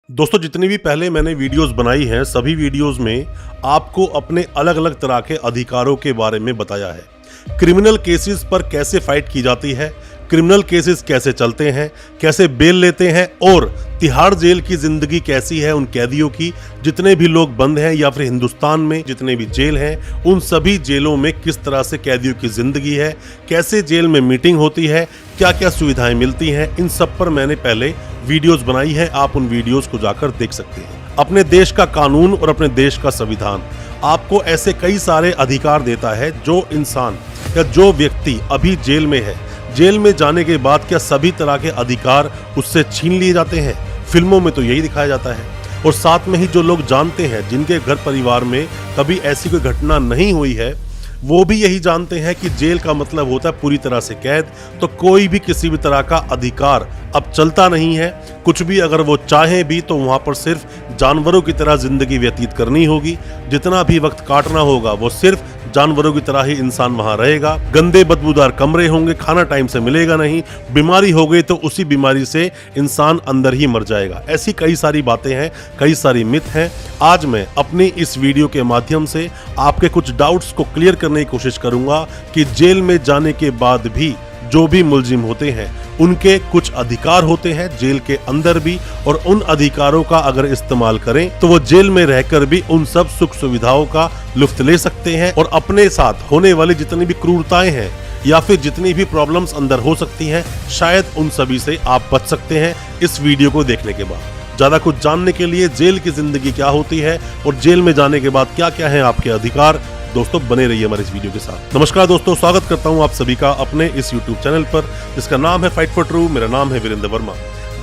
दोस्तों जितनी भी पहले मैंने वीडियोस बनाई हैं सभी वीडियोस में आपको अपने अलग अलग तरह के अधिकारों के बारे में बताया है। क्रिमिनल केसेस पर कैसे फाइट की जाती है, क्रिमिनल केसेस कैसे चलते हैं, कैसे बेल लेते हैं और तिहाड़ जेल की जिंदगी कैसी है उन कैदियों की, जितने भी लोग बंद हैं या फिर हिंदुस्तान में जितने भी जेल हैं उन सभी जेलों में किस तरह से कैदियों की जिंदगी है, कैसे जेल में मीटिंग होती है, क्या क्या सुविधाएं मिलती हैं, इन सब पर मैंने पहले वीडियोस बनाई है। आप उन वीडियोस को जाकर देख सकते हैं। अपने देश का कानून और अपने देश का संविधान आपको ऐसे कई सारे अधिकार देता है। जो इंसान या जो व्यक्ति अभी जेल में है, जेल में जाने के बाद क्या सभी तरह के अधिकार उससे छीन लिए जाते हैं? फिल्मों में तो यही दिखाया जाता है। और साथ में ही जो लोग जानते हैं, जिनके घर परिवार में कभी ऐसी कोई घटना नहीं हुई है, वो भी यही जानते हैं कि जेल का मतलब होता है पूरी तरह से कैद। तो कोई भी किसी भी तरह का अधिकार अब चलता नहीं है। कुछ भी अगर वो चाहें भी तो वहां पर सिर्फ जानवरों की तरह जिंदगी व्यतीत करनी होगी। जितना भी वक्त काटना होगा वो सिर्फ जानवरों की तरह ही इंसान वहां रहेगा। गंदे बदबूदार कमरे होंगे, खाना टाइम से मिलेगा नहीं, बीमारी हो गई तो उसी बीमारी से इंसान अंदर ही मर जाएगा। ऐसी कई सारी बातें हैं, कई सारी मिथ हैं। आज मैं अपनी इस वीडियो के माध्यम से आपके कुछ डाउट्स को क्लियर करने की कोशिश करूंगा कि जेल में जाने के बाद भी जो भी मुलजिम होते हैं उनके कुछ अधिकार होते हैं जेल के अंदर भी, और उन अधिकारों का अगर इस्तेमाल करें तो वो जेल में रहकर भी उन सब सुख सुविधाओं का लुत्फ ले सकते हैं और अपने साथ होने वाली जितनी भी क्रूरताएं हैं या फिर जितनी भी प्रॉब्लम्स अंदर हो सकती हैं, शायद उन सभी से आप बच सकते हैं इस वीडियो को देखने के बाद। ज्यादा कुछ जानने के लिए जेल की जिंदगी क्या होती है और जेल में जाने के बाद क्या क्या है आपके अधिकार, दोस्तों बने रहिए हमारे इस वीडियो के साथ। नमस्कार दोस्तों, स्वागत करता हूं आप सभी का अपने इस YouTube चैनल पर जिसका नाम है फाइट फॉर ट्रू। मेरा नाम है वीरेंद्र वर्मा।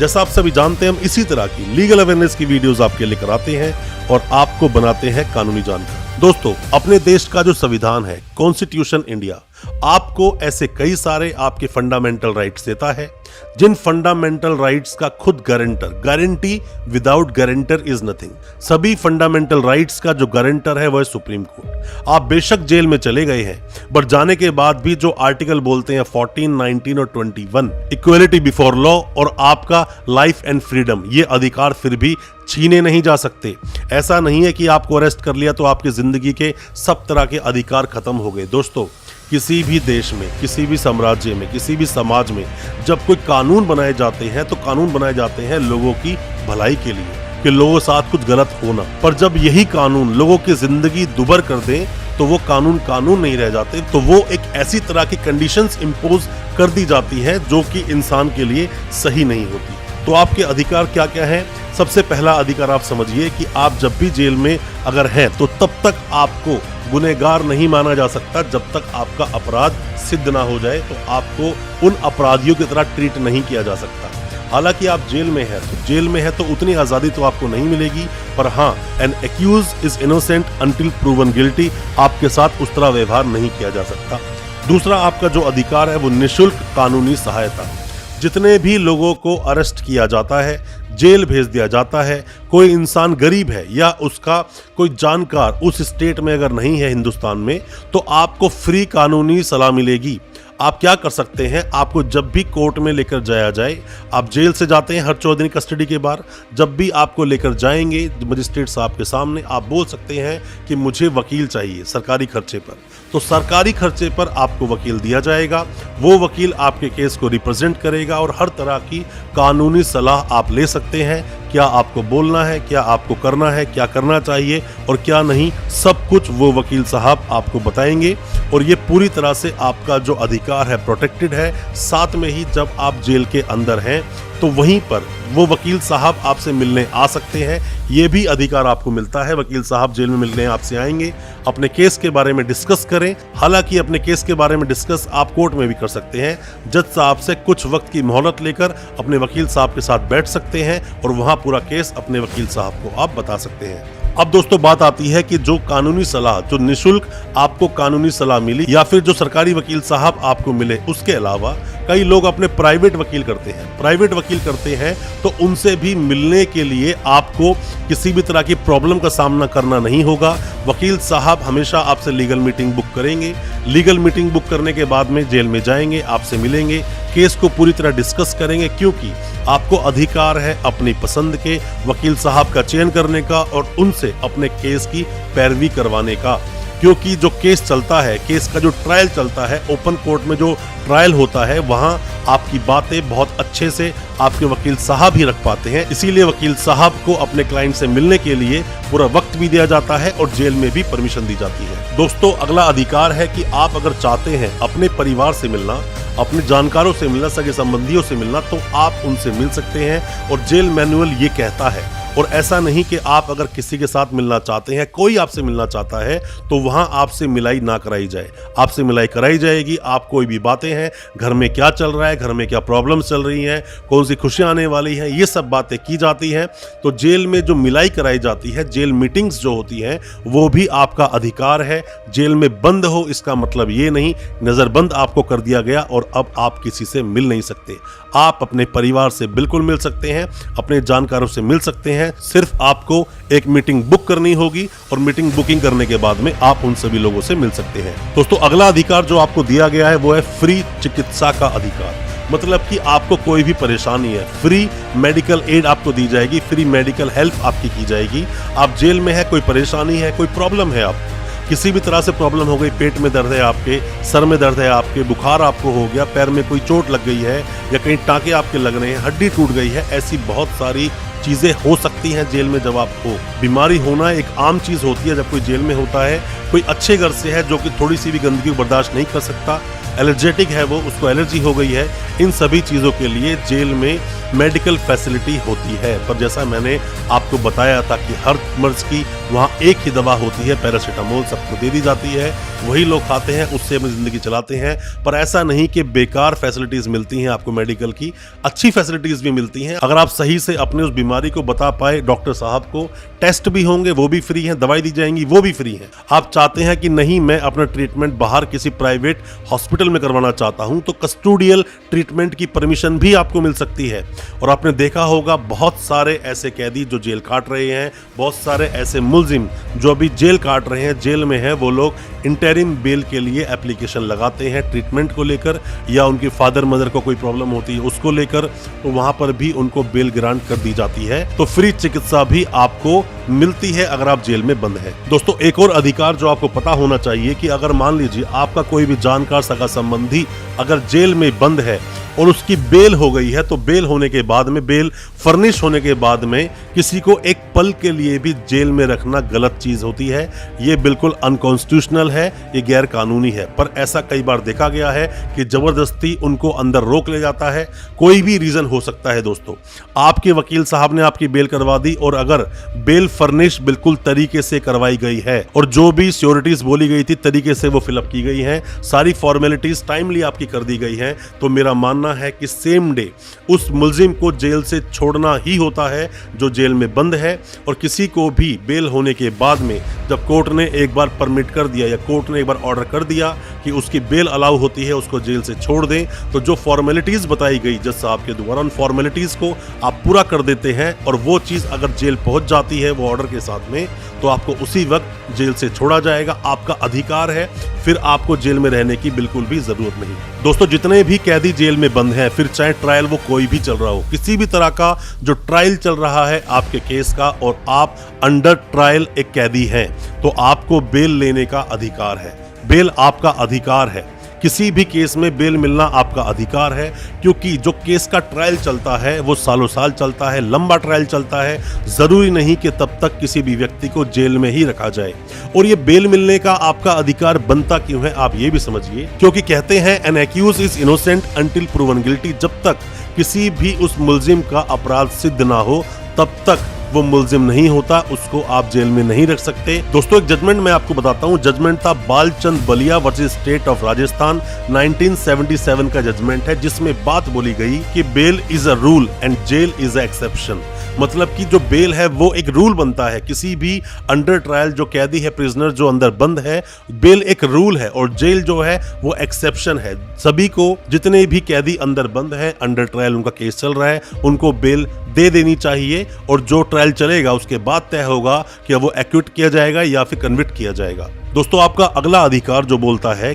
जैसा आप सभी जानते हैं, हम इसी तरह की लीगल अवेयरनेस की वीडियोस आपके लिए कराते हैं और आपको बनाते हैं कानूनी जानकार। दोस्तों, अपने देश का जो संविधान है, कॉन्स्टिट्यूशन इंडिया, आपको ऐसे कई सारे आपके फंडामेंटल राइट्स देता है, जिन फंडामेंटल राइट्स का खुद guarantee without guarantor is nothing. सभी फंडामेंटल राइट्स का जो गारंटर है वह है सुप्रीम कोर्ट। आप बेशक जेल में चले गए हैं, बट जाने के बाद भी जो आर्टिकल बोलते हैं 14, 19 और 21, इक्वलिटी बिफोर लॉ और आपका लाइफ एंड फ्रीडम, ये अधिकार फिर भी छीने नहीं जा सकते। ऐसा नहीं है कि आपको अरेस्ट कर लिया तो आपकी जिंदगी के सब तरह के अधिकार खत्म हो गए। दोस्तों, किसी भी देश में, किसी भी साम्राज्य में, किसी भी समाज में जब कोई कानून बनाए जाते हैं तो कानून बनाए जाते हैं लोगों की भलाई के लिए, कि लोगों के साथ कुछ गलत होना। पर जब यही कानून लोगों की जिंदगी दुभर कर दें तो वो कानून नहीं रह जाते। तो वो एक ऐसी तरह की कंडीशंस इंपोज कर दी जाती है जो कि इंसान के लिए सही नहीं होती। तो आपके अधिकार क्या क्या हैं? सबसे पहला अधिकार आप समझिए कि आप जब भी जेल में अगर हैं तो तब तक आपको गुनहगार नहीं माना जा सकता जब तक आपका अपराध सिद्ध ना हो जाए। तो आपको उन अपराधियों की तरह ट्रीट नहीं किया जा सकता। हालांकि आप जेल में है तो उतनी आजादी तो आपको नहीं मिलेगी, पर हाँ, an accused is innocent until proven guilty, आपके साथ उस तरह व्यवहार नहीं किया जा सकता। दूसरा आपका जो अधिकार है वो निःशुल्क कानूनी सहायता। जितने भी लोगों को अरेस्ट किया जाता है, जेल भेज दिया जाता है, कोई इंसान गरीब है या उसका कोई जानकार उस स्टेट में अगर नहीं है हिंदुस्तान में, तो आपको फ्री कानूनी सलाह मिलेगी। आप क्या कर सकते हैं, आपको जब भी कोर्ट में लेकर जाया जाए, आप जेल से जाते हैं हर 14 दिन कस्टडी के बाद, जब भी आपको लेकर जाएंगे मजिस्ट्रेट साहब के सामने, आप बोल सकते हैं कि मुझे वकील चाहिए सरकारी खर्चे पर। तो सरकारी खर्चे पर आपको वकील दिया जाएगा। वो वकील आपके केस को रिप्रेजेंट करेगा और हर तरह की कानूनी सलाह आप ले सकते हैं। क्या आपको बोलना है, क्या आपको करना है, क्या करना चाहिए और क्या नहीं, सब कुछ वो वकील साहब आपको बताएंगे। और ये पूरी तरह से आपका जो अधिकार है प्रोटेक्टेड है। साथ में ही जब आप जेल के अंदर हैं तो वहीं पर वो वकील साहब आपसे मिलने आ सकते हैं। ये भी अधिकार आपको मिलता है। वकील साहब जेल में मिलने आपसे आएंगे, अपने केस के बारे में डिस्कस करें। हालांकि अपने केस के बारे में डिस्कस आप कोर्ट में भी कर सकते हैं। जज साहब से कुछ वक्त की मोहलत लेकर अपने वकील साहब के साथ बैठ सकते हैं और वहां पूरा केस अपने वकील साहब को आप बता सकते हैं। अब दोस्तों बात आती है कि जो कानूनी सलाह, जो निःशुल्क आपको कानूनी सलाह मिली या फिर जो सरकारी वकील साहब आपको मिले, उसके अलावा कई लोग अपने प्राइवेट वकील करते हैं तो उनसे भी मिलने के लिए आपको किसी भी तरह की प्रॉब्लम का सामना करना नहीं होगा। वकील साहब हमेशा आपसे लीगल मीटिंग बुक करेंगे। लीगल मीटिंग बुक करने के बाद में जेल में जाएंगे, आपसे मिलेंगे, केस को पूरी तरह डिस्कस करेंगे, क्योंकि आपको अधिकार है अपनी पसंद के वकील साहब का चयन करने का और उनसे अपने केस की पैरवी करवाने का, क्योंकि जो केस चलता है, केस का जो ट्रायल चलता है, ओपन कोर्ट में जो ट्रायल होता है, वहां आपकी बातें बहुत अच्छे से आपके वकील साहब ही रख पाते हैं। इसीलिए वकील साहब को अपने क्लाइंट से मिलने के लिए पूरा वक्त भी दिया जाता है और जेल में भी परमिशन दी जाती है। दोस्तों, अगला अधिकार है कि आप अगर चाहते हैं अपने परिवार से मिलना, अपने जानकारों से मिलना, सगे संबंधियों से मिलना, तो आप उनसे मिल सकते हैं। और जेल मैनुअल ये कहता है, और ऐसा नहीं कि आप अगर किसी के साथ मिलना चाहते हैं, कोई आपसे मिलना चाहता है, तो वहां आपसे मिलाई ना कराई जाए। आपसे मिलाई कराई जाएगी। आप कोई भी बातें हैं, घर में क्या चल रहा है, घर में क्या प्रॉब्लम्स चल रही हैं, कौन सी खुशियां आने वाली हैं, ये सब बातें की जाती हैं। तो जेल में जो मिलाई कराई जाती है, जेल मीटिंग्स जो होती हैं, वो भी आपका अधिकार है। जेल में बंद हो इसका मतलब ये नहीं नजरबंद आपको कर दिया गया और अब आप किसी से मिल नहीं सकते। आप अपने परिवार से बिल्कुल मिल सकते हैं, अपने जानकारों से मिल सकते हैं। सिर्फ आपको एक मीटिंग बुक करनी होगी और मीटिंग बुकिंग करने के बाद में आप उन सभी लोगों से मिल सकते हैं। दोस्तों, अगला अधिकार जो आपको दिया गया है वो है फ्री चिकित्सा का अधिकार। मतलब कि आपको कोई भी परेशानी है, फ्री मेडिकल एड आपको दी जाएगी, फ्री मेडिकल हेल्प आपकी की जाएगी। आप जेल में है, कोई परेशानी है, कोई प्रॉब्लम है, आप किसी भी तरह से प्रॉब्लम हो गई, पेट में दर्द है आपके, सर में दर्द है आपके, बुखार आपको हो गया, पैर में कोई चोट लग गई है या कहीं टाँके आपके लग रहे हैं, हड्डी टूट गई है, ऐसी बहुत सारी चीजें हो सकती हैं जेल में जब आप हो। बीमारी होना एक आम चीज होती है जब कोई जेल में होता है। कोई अच्छे घर से है जो कि थोड़ी सी भी गंदगी बर्दाश्त नहीं कर सकता, एलर्जेटिक है वो, उसको एलर्जी हो गई है, इन सभी चीज़ों के लिए जेल में मेडिकल फैसिलिटी होती है। पर जैसा मैंने आपको बताया था कि हर मर्ज की वहाँ एक ही दवा होती है, पैरासीटामोल सबको दे दी जाती है, वही लोग खाते हैं, उससे अपनी ज़िंदगी चलाते हैं। पर ऐसा नहीं कि बेकार फैसिलिटीज़ मिलती हैं आपको मेडिकल की, अच्छी फैसिलिटीज़ भी मिलती हैं। अगर आप सही से अपने उस बीमारी को बता पाए डॉक्टर साहब को, टेस्ट भी होंगे वो भी फ्री हैं, दवाई दी जाएंगी वो भी फ्री हैं। आप चाहते हैं कि नहीं मैं अपना ट्रीटमेंट बाहर किसी प्राइवेट हॉस्पिटल में करवाना चाहता हूं, तो कस्टोडियल ट्रीटमेंट की परमिशन भी आपको मिल सकती है। और आपने देखा होगा बहुत सारे ऐसे कैदी जो जेल काट रहे हैं, बहुत सारे ऐसे मुलजिम जो अभी जेल काट रहे हैं, जेल में हैं, वो लोग इंटरिम बेल के लिए एप्लीकेशन लगाते हैं ट्रीटमेंट को लेकर, या उनकी फादर मदर को कोई प्रॉब्लम होती है उसको लेकर, तो वहां पर भी उनको बेल ग्रांट कर दी जाती है। तो फ्री चिकित्सा भी आपको मिलती है अगर आप जेल में बंद हैं। दोस्तों, एक और अधिकार जो आपको पता होना चाहिए कि अगर मान लीजिए आपका कोई भी जानकार सगा संबंधी अगर जेल में बंद है और उसकी बेल हो गई है, तो बेल होने के बाद में, बेल फर्निश होने के बाद में किसी को एक पल के लिए भी जेल में रखना गलत चीज होती है। ये बिल्कुल अनकॉन्स्टिट्यूशनल है, ये गैर कानूनी है। पर ऐसा कई बार देखा गया है कि जबरदस्ती उनको अंदर रोक ले जाता है। कोई भी रीजन हो सकता है दोस्तों, आपके वकील साहब ने आपकी बेल करवा दी और अगर बेल फर्निश बिल्कुल तरीके से करवाई गई है और जो भी श्योरिटीज बोली गई थी तरीके से वो फिलअप की गई हैं, सारी फॉर्मेलिटीज टाइमली आपकी कर दी गई हैं, तो मेरा मानना है कि सेम डे उस मुलजिम को जेल से छोड़ना ही होता है जो जेल में बंद है। और किसी को भी बेल होने के बाद में जब कोर्ट ने एक बार परमिट कर दिया या कोर्ट ने एक बार ऑर्डर कर दिया कि उसकी बेल अलाउ होती है, उसको जेल से छोड़ दें, तो जो फॉर्मेलिटीज बताई गई जज साहब के द्वारा, उन फॉर्मेलिटीज को आप पूरा कर देते हैं और वो चीज अगर जेल पहुंच जाती है वो ऑर्डर के साथ में, तो आपको उसी वक्त जेल से छोड़ा जाएगा। आपका अधिकार है, फिर आपको जेल में रहने की बिल्कुल भी जरूरत नहीं। दोस्तों, जितने भी कैदी जेल में बंद हैं, फिर चाहे ट्रायल वो कोई भी चल रहा हो, किसी भी तरह का जो ट्रायल चल रहा है आपके केस का और आप अंडर ट्रायल एक कैदी हैं, तो आपको बेल लेने का अधिकार है। बेल आपका अधिकार है, किसी भी केस में बेल मिलना आपका अधिकार है, क्योंकि जो केस का ट्रायल चलता है वो सालों साल चलता है, लंबा ट्रायल चलता है। जरूरी नहीं कि तब तक किसी भी व्यक्ति को जेल में ही रखा जाए। और ये बेल मिलने का आपका अधिकार बनता क्यों है, आप ये भी समझिए, क्योंकि कहते हैं an accused is innocent until proven guilty. जब तक किसी भी उस मुलजिम का अपराध सिद्ध ना हो तब तक वो मुलजिम नहीं होता, उसको आप जेल में नहीं रख सकते। दोस्तों, एक जजमेंट मैं आपको बताता हूँ। जजमेंट था Balchand Baliya versus state of Rajasthan, 1977 का जजमेंट है, जिसमें बात बोली गई कि bail is a rule and jail is a exception. मतलब कि जो बेल है वो एक रूल बनता है, किसी भी अंडर ट्रायल जो कैदी है, प्रिजनर जो अंदर बंद है, बेल एक रूल है और जेल जो है वो एक्सेप्शन है। सभी को, जितने भी कैदी अंदर बंद है, अंडर ट्रायल उनका केस चल रहा है, उनको बेल दे देनी चाहिए और जो ट्रायल चलेगा उसके बाद तय होगा कि वो एक्विट किया जाएगा या फिर कन्विक्ट किया जाएगा। दोस्तों आपका अगला अधिकार जो बोलता है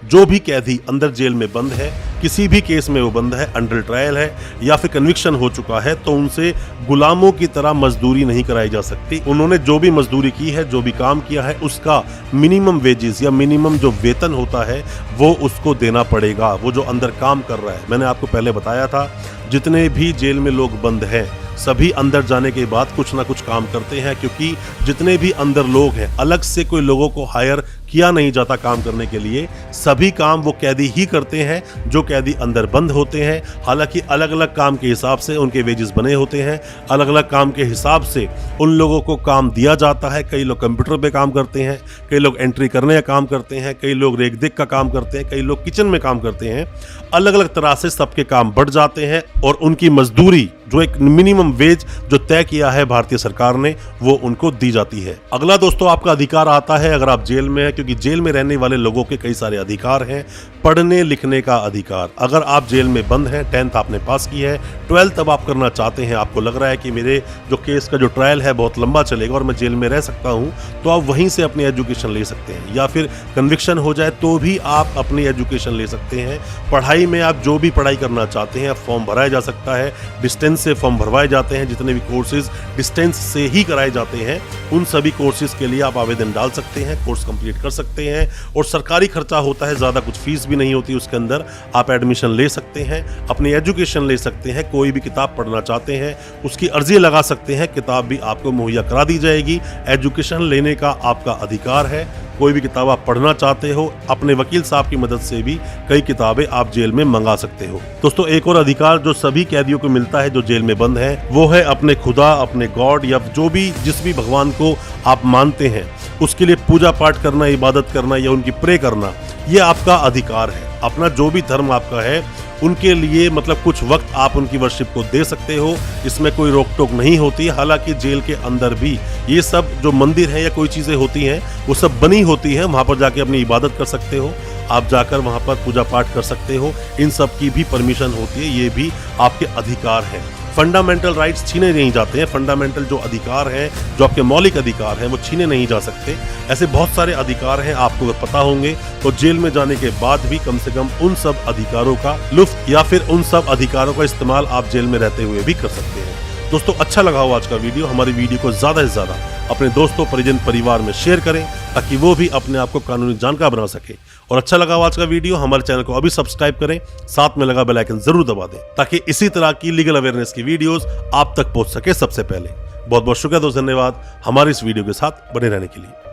जो भी कैदी अंदर जेल में बंद है, किसी भी केस में वो बंद है, अंडर ट्रायल है या फिर कन्विक्शन हो चुका है, तो उनसे गुलामों की तरह मजदूरी नहीं कराई जा सकती। उन्होंने जो भी मजदूरी की है, जो भी काम किया है, उसका मिनिमम वेजेस या मिनिमम जो वेतन होता है वो उसको देना पड़ेगा, वो जो अंदर काम कर रहा है। मैंने आपको पहले बताया था जितने भी जेल में लोग बंद हैं सभी अंदर जाने के बाद कुछ ना कुछ काम करते हैं, क्योंकि जितने भी अंदर लोग हैं अलग से कोई लोगों को हायर किया नहीं जाता काम करने के लिए। सभी काम वो कैदी ही करते हैं जो कैदी अंदर बंद होते हैं। हालांकि अलग अलग काम के हिसाब से उनके वेजेस बने होते हैं, अलग अलग काम के हिसाब से उन लोगों को काम दिया जाता है। कई लोग कंप्यूटर पे काम करते हैं, कई लोग एंट्री करने का काम करते हैं, कई लोग रेख देख का काम करते हैं, कई लोग किचन में काम करते हैं। अलग अलग तरह से सबके काम बढ़ जाते हैं और उनकी मजदूरी जो एक मिनिमम वेज जो तय किया है भारतीय सरकार ने वो उनको दी जाती है। अगला दोस्तों आपका अधिकार आता है अगर आप जेल में हैं, क्योंकि जेल में रहने वाले लोगों के कई सारे अधिकार हैं। पढ़ने लिखने का अधिकार, अगर आप जेल में बंद हैं, 10th आपने पास की है, 12th अब आप करना चाहते हैं, आपको लग रहा है कि मेरे जो केस का जो ट्रायल है बहुत लंबा चलेगा और मैं जेल में रह सकता हूं, तो आप वहीं से अपनी एजुकेशन ले सकते हैं। या फिर कन्विक्शन हो जाए तो भी आप अपनी एजुकेशन ले सकते हैं। पढ़ाई में आप जो भी पढ़ाई करना चाहते हैं फॉर्म भराया जा सकता है, डिस्टेंस से फॉर्म भरवाए जाते हैं। जितने भी कोर्सेज डिस्टेंस से ही कराए जाते हैं उन सभी कोर्सेज के लिए आप आवेदन डाल सकते हैं, कोर्स कंप्लीट कर सकते हैं और सरकारी खर्चा होता है, ज़्यादा कुछ फीस भी नहीं होती उसके अंदर। आप एडमिशन ले सकते हैं, अपनी एजुकेशन ले सकते हैं। कोई भी किताब पढ़ना चाहते हैं उसकी अर्जी लगा सकते हैं, किताब भी आपको मुहैया करा दी जाएगी। एजुकेशन लेने का आपका अधिकार है। कोई भी किताब आप पढ़ना चाहते हो अपने वकील साहब की मदद से भी कई किताबें आप जेल में मंगा सकते हो। दोस्तों एक और अधिकार जो सभी कैदियों को मिलता है जो जेल में बंद है वो है अपने खुदा, अपने गॉड या जिस भी भगवान को आप मानते हैं उसके लिए पूजा पाठ करना, इबादत करना या उनकी प्रे करना, ये आपका अधिकार है। अपना जो भी धर्म आपका है उनके लिए मतलब कुछ वक्त आप उनकी वर्शिप को दे सकते हो, इसमें कोई रोक टोक नहीं होती। हालांकि जेल के अंदर भी ये सब जो मंदिर है या कोई चीज़ें होती हैं वो सब बनी होती हैं, वहाँ पर जाके अपनी इबादत कर सकते हो, आप जाकर वहाँ पर पूजा पाठ कर सकते हो, इन सब की भी परमिशन होती है, ये भी आपके अधिकार हैं। फंडामेंटल राइट्स छीने नहीं जाते हैं, फंडामेंटल जो अधिकार हैं, जो आपके मौलिक अधिकार हैं वो छीने नहीं जा सकते। ऐसे बहुत सारे अधिकार हैं, आपको अगर पता होंगे तो जेल में जाने के बाद भी कम से कम उन सब अधिकारों का लुत्फ या फिर उन सब अधिकारों का इस्तेमाल आप जेल में रहते हुए भी कर सकते हैं। दोस्तों अच्छा लगा हो आज का वीडियो, हमारी वीडियो को ज़्यादा से ज़्यादा अपने दोस्तों, परिजन, परिवार में शेयर करें ताकि वो भी अपने आप को कानूनी जानकार बना सके। और अच्छा लगा हो आज का वीडियो, हमारे चैनल को अभी सब्सक्राइब करें, साथ में लगा बेल आइकन जरूर दबा दें ताकि इसी तरह की लीगल अवेयरनेस की वीडियोस आप तक पहुंच सके सबसे पहले। बहुत बहुत शुक्रिया दोस्त, धन्यवाद हमारे इस वीडियो के साथ बने रहने के लिए।